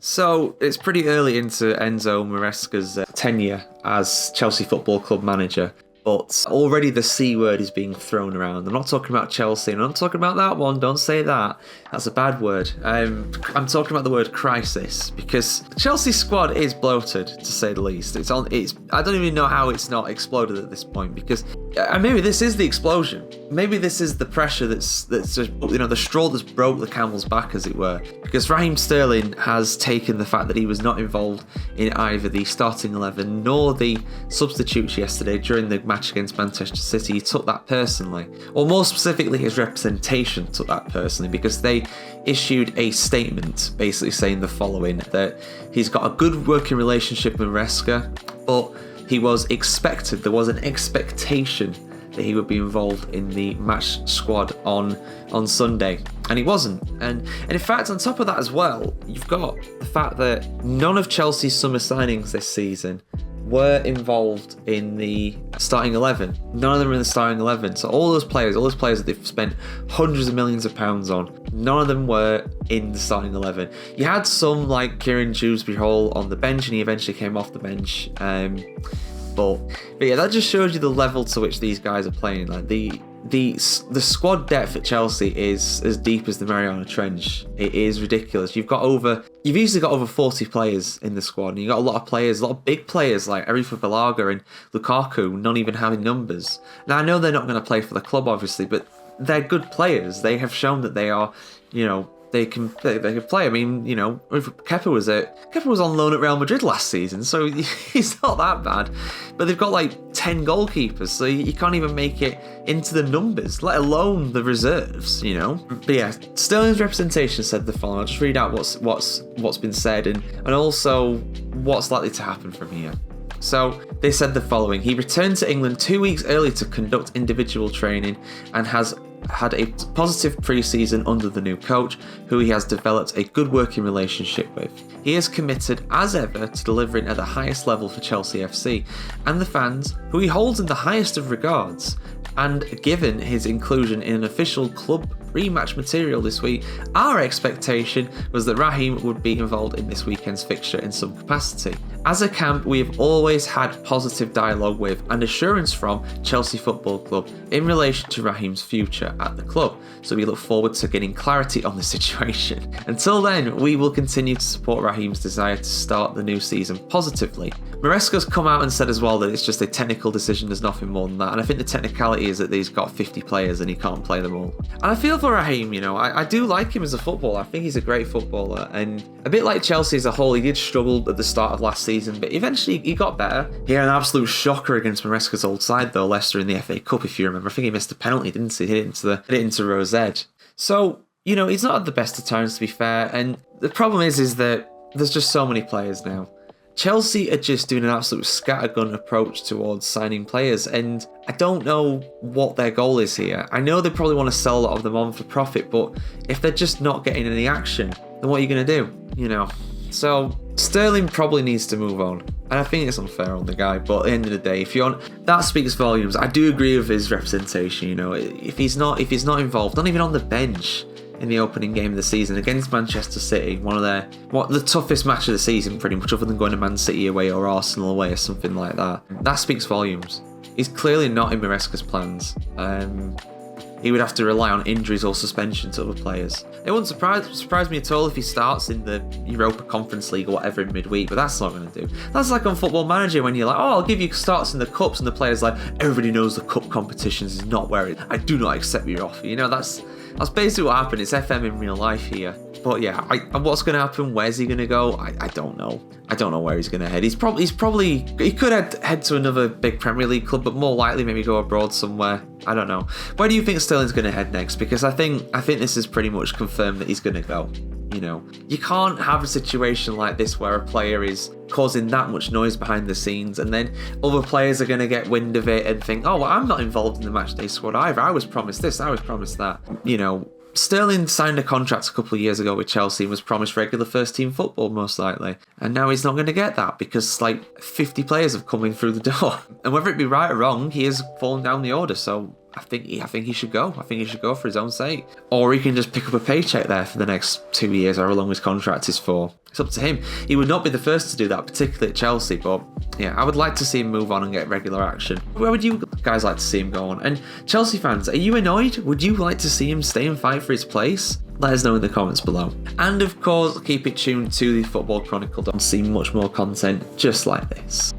So it's pretty early into Enzo Maresca's tenure as Chelsea Football Club manager, but already the C word is being thrown around. I'm not talking about Chelsea, and I'm not talking about that one. Don't say that. That's a bad word. I'm talking about the word crisis, because the Chelsea squad is bloated, to say the least. I don't even know how it's not exploded at this point, because maybe this is the explosion. Maybe this is the pressure that's just, the straw that's broke the camel's back, as it were. Because Raheem Sterling has taken the fact that he was not involved in either the starting 11 nor the substitutes yesterday during the match against Manchester City. He took that personally. Or more specifically, his representation took that personally, because they issued a statement basically saying the following: that he's got a good working relationship with Maresca, but he was expected, there was an expectation that he would be involved in the match squad on Sunday, and he wasn't. And in fact, on top of that as well, you've got the fact that none of Chelsea's summer signings this season were involved in the starting 11. None of them are in the starting 11. So all those players that they've spent hundreds of millions of pounds on, none of them were in the starting 11. You had some like Kieran Dewsbury-Hall on the bench, and he eventually came off the bench. But yeah, that just shows you the level to which these guys are playing. Like the squad depth at Chelsea is as deep as the Mariana Trench. It is ridiculous. You've easily got over 40 players in the squad, and you've got a lot of big players like Arifa Balaga and Lukaku not even having numbers. Now, I know they're not going to play for the club, obviously, but they're good players. They have shown that they are, they can play. I mean, Kepa was on loan at Real Madrid last season, so he's not that bad. But they've got like 10 goalkeepers, so you can't even make it into the numbers, let alone the reserves, But yeah, Sterling's representation said the following. I'll just read out what's been said and also what's likely to happen from here. So they said the following: he returned to England 2 weeks early to conduct individual training and has had a positive pre-season under the new coach, who he has developed a good working relationship with. He is committed as ever to delivering at the highest level for Chelsea FC and the fans, who he holds in the highest of regards. And given his inclusion in an official club pre-match material this week, our expectation was that Raheem would be involved in this weekend's fixture in some capacity. As a camp, we have always had positive dialogue with and assurance from Chelsea Football Club in relation to Raheem's future at the club, so we look forward to getting clarity on the situation. Until then, we will continue to support Raheem's desire to start the new season positively. Maresca's come out and said as well that it's just a technical decision, there's nothing more than that, and I think the technicality is that he's got 50 players and he can't play them all. And I feel for Raheem, I do like him as a footballer. I think he's a great footballer, and a bit like Chelsea as a whole, he did struggle at the start of last season, but eventually he got better. He had an absolute shocker against Maresca's old side though, Leicester in the FA Cup, if you remember. I think he missed a penalty, didn't he? Hit it into Rose Edge. So, he's not at the best of times, to be fair, and the problem is that there's just so many players now. Chelsea are just doing an absolute scattergun approach towards signing players, and I don't know what their goal is here. I know they probably want to sell a lot of them on for profit, but if they're just not getting any action, then what are you going to do? So Sterling probably needs to move on, and I think it's unfair on the guy, but at the end of the day, that speaks volumes. I do agree with his representation. If he's not involved, not even on the bench in the opening game of the season against Manchester City, the toughest match of the season pretty much, other than going to Man City away or Arsenal away or something like that speaks volumes. He's clearly not in Maresca's plans. He would have to rely on injuries or suspension to other players. It wouldn't surprise me at all if he starts in the Europa Conference League or whatever in midweek, but that's not going to do. That's like on Football Manager when you're like, I'll give you starts in the cups, and the player's like, everybody knows the cup competitions is not where I do not accept your offer. That's basically what happened. It's FM in real life here. But yeah, what's going to happen? Where's he going to go? I don't know. I don't know where he's going to head. He could head to another big Premier League club, but more likely maybe go abroad somewhere. I don't know. Where do you think Sterling's going to head next? Because I think this is pretty much confirmed that he's going to go. You can't have a situation like this where a player is causing that much noise behind the scenes, and then other players are going to get wind of it and think, I'm not involved in the matchday squad either. I was promised this, I was promised that. Sterling signed a contract a couple of years ago with Chelsea and was promised regular first team football most likely, and now he's not going to get that because 50 players have come in through the door. And whether it be right or wrong, he has fallen down the order, so I think he should go. I think he should go for his own sake. Or he can just pick up a paycheck there for the next 2 years, or how long his contract is for. It's up to him. He would not be the first to do that, particularly at Chelsea, but yeah, I would like to see him move on and get regular action. Where would you guys like to see him go on? And Chelsea fans, are you annoyed? Would you like to see him stay and fight for his place? Let us know in the comments below. And of course, keep it tuned to the Football Chronicle to see much more content just like this.